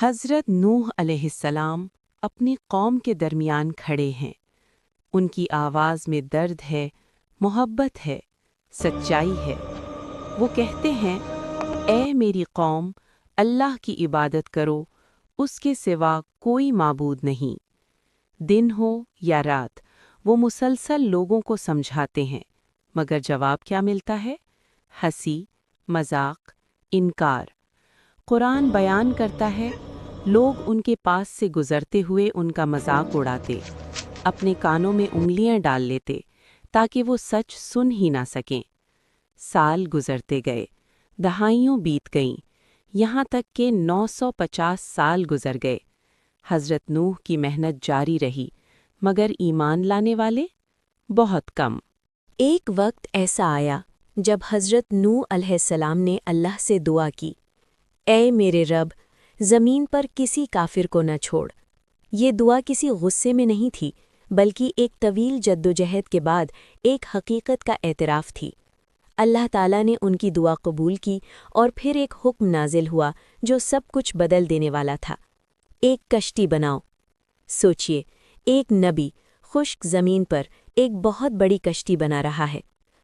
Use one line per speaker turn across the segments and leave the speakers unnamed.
حضرت نوح علیہ السلام اپنی قوم کے درمیان کھڑے ہیں۔ ان کی آواز میں درد ہے، محبت ہے، سچائی ہے۔ وہ کہتے ہیں، اے میری قوم، اللہ کی عبادت کرو، اس کے سوا کوئی معبود نہیں۔ دن ہو یا رات وہ مسلسل لوگوں کو سمجھاتے ہیں، مگر جواب کیا ملتا ہے؟ ہنسی، مذاق، انکار۔ قرآن بیان کرتا ہے، لوگ ان کے پاس سے گزرتے ہوئے ان کا مذاق اڑاتے، اپنے کانوں میں انگلیاں ڈال لیتے تاکہ وہ سچ سن ہی نہ سکیں۔ سال گزرتے گئے، دہائیوں بیت گئیں، یہاں تک کہ 950 سال گزر گئے۔ حضرت نوح کی محنت جاری رہی، مگر ایمان لانے والے بہت کم۔
ایک وقت ایسا آیا جب حضرت نوح علیہ السلام نے اللہ سے دعا کی، اے میرے رب، زمین پر کسی کافر کو نہ چھوڑ۔ یہ دعا کسی غصے میں نہیں تھی، بلکہ ایک طویل جدوجہد کے بعد ایک حقیقت کا اعتراف تھی۔ اللہ تعالیٰ نے ان کی دعا قبول کی اور پھر ایک حکم نازل ہوا جو سب کچھ بدل دینے والا تھا۔ ایک کشتی بناؤ۔ سوچئے، ایک نبی خشک زمین پر ایک بہت بڑی کشتی بنا رہا ہے۔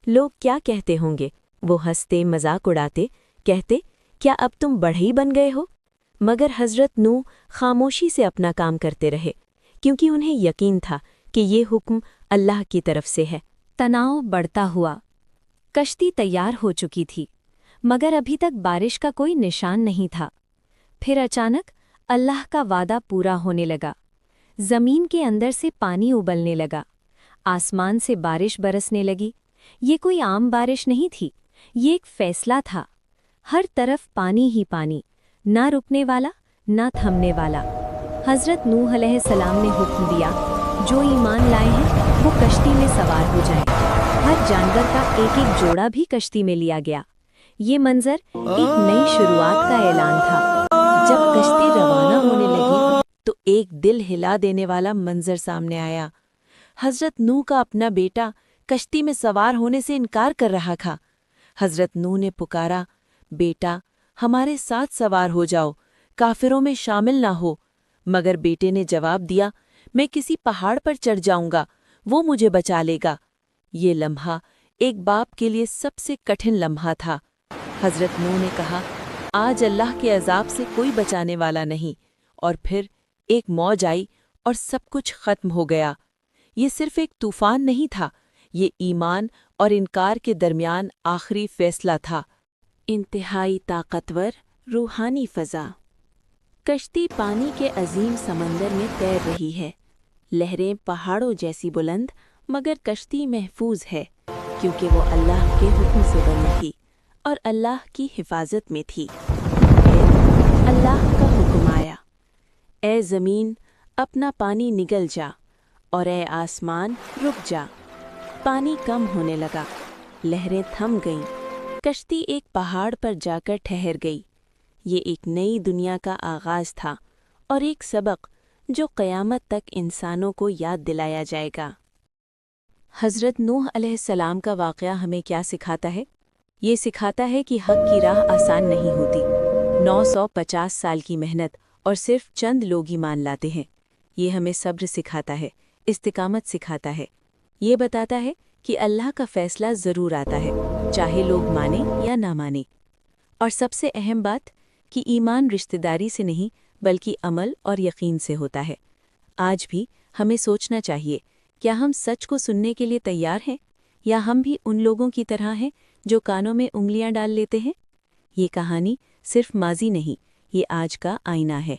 لوگ کیا کہتے ہوں گے؟ وہ ہنستے، مذاق اڑاتے، کہتے، کیا اب تم بڑھئی بن گئے ہو؟ مگر حضرت نوح خاموشی سے اپنا کام کرتے رہے، کیونکہ انہیں یقین تھا کہ یہ حکم اللہ کی طرف سے ہے۔ تناؤ بڑھتا ہوا۔ کشتی تیار ہو چکی تھی، مگر ابھی تک بارش کا کوئی نشان نہیں تھا۔ پھر اچانک اللہ کا وعدہ پورا ہونے لگا۔ زمین کے اندر سے پانی ابلنے لگا، آسمان سے بارش برسنے لگی۔ یہ کوئی عام بارش نہیں تھی، یہ ایک فیصلہ تھا۔ ہر طرف پانی ہی پانی، نہ رکنے والا، نہ تھمنے والا۔ حضرت نوح علیہ السلام نے حکم دیا، جو ایمان لائے ہیں وہ کشتی میں سوار ہو جائیں۔ ہر جانور کا ایک ایک جوڑا بھی کشتی میں لیا گیا۔ یہ منظر ایک نئی شروعات کا اعلان تھا۔
جب کشتی روانہ ہونے لگی تو ایک دل ہلا دینے والا منظر سامنے آیا۔ حضرت نوح کا اپنا بیٹا کشتی میں سوار ہونے سے انکار کر رہا تھا۔ حضرت نوح نے پکارا، بیٹا، ہمارے ساتھ سوار ہو جاؤ، کافروں میں شامل نہ ہو۔ مگر بیٹے نے جواب دیا، میں کسی پہاڑ پر چڑھ جاؤں گا، وہ مجھے بچا لے گا۔ یہ لمحہ ایک باپ کے لیے سب سے کٹھن لمحہ تھا۔ حضرت نوح نے کہا، آج اللہ کے عذاب سے کوئی بچانے والا نہیں۔ اور پھر ایک موج آئی اور سب کچھ ختم ہو گیا۔ یہ صرف ایک طوفان نہیں تھا، یہ ایمان اور انکار کے درمیان آخری فیصلہ تھا۔ انتہائی طاقتور روحانی فضا۔ کشتی پانی کے عظیم سمندر میں تیر رہی ہے، لہریں پہاڑوں جیسی بلند، مگر کشتی محفوظ ہے، کیونکہ وہ اللہ کے حکم سے بنی تھی اور اللہ کی حفاظت میں تھی۔ پھر اللہ کا حکم آیا، اے زمین، اپنا پانی نگل جا، اور اے آسمان، رک جا۔ پانی کم ہونے لگا، لہریں تھم گئیں، کشتی ایک پہاڑ پر جا کر ٹھہر گئی۔ یہ ایک نئی دنیا کا آغاز تھا اور ایک سبق جو قیامت تک انسانوں کو یاد دلایا جائے گا۔ حضرت نوح علیہ السلام کا واقعہ ہمیں کیا سکھاتا ہے؟ یہ سکھاتا ہے کہ حق کی راہ آسان نہیں ہوتی۔ 950 سال کی محنت اور صرف چند لوگ ایمان لاتے ہیں۔ یہ ہمیں صبر سکھاتا ہے، استقامت سکھاتا ہے۔ یہ بتاتا ہے کہ اللہ کا فیصلہ ضرور آتا ہے، چاہے لوگ مانیں یا نہ مانیں۔ اور سب سے اہم بات کہ ایمان رشتہ داری سے نہیں بلکہ عمل اور یقین سے ہوتا ہے۔ آج بھی ہمیں سوچنا چاہیے، کیا ہم سچ کو سننے کے لیے تیار ہیں، یا ہم بھی ان لوگوں کی طرح ہیں جو کانوں میں انگلیاں ڈال لیتے ہیں؟ یہ کہانی صرف ماضی نہیں، یہ آج کا آئینہ ہے۔